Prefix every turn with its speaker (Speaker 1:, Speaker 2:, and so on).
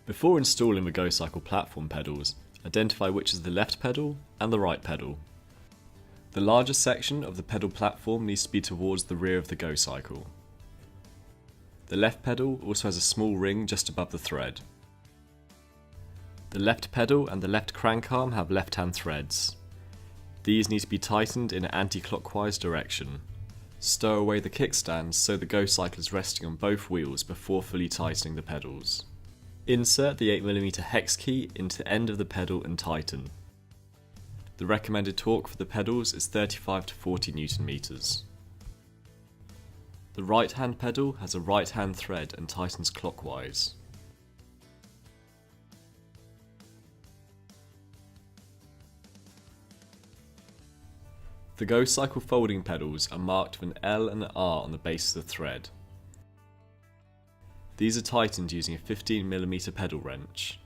Speaker 1: Before installing the Gocycle platform pedals, identify which is the left pedal and the right pedal. The larger section of the pedal platform needs to be towards the rear of the Gocycle. The left pedal also has a small ring just above the thread. The left pedal and the left crank arm have left-hand threads. These need to be tightened in an anti-clockwise direction. Stow away the kickstands so the Gocycle is resting on both wheels before fully tightening the pedals. Insert the 8mm hex key into the end of the pedal and tighten. The recommended torque for the pedals is 35 to 40 Nm. The right hand pedal has a right hand thread and tightens clockwise. The Gocycle folding pedals are marked with an L and an R on the base of the thread. These are tightened using a 15mm pedal wrench.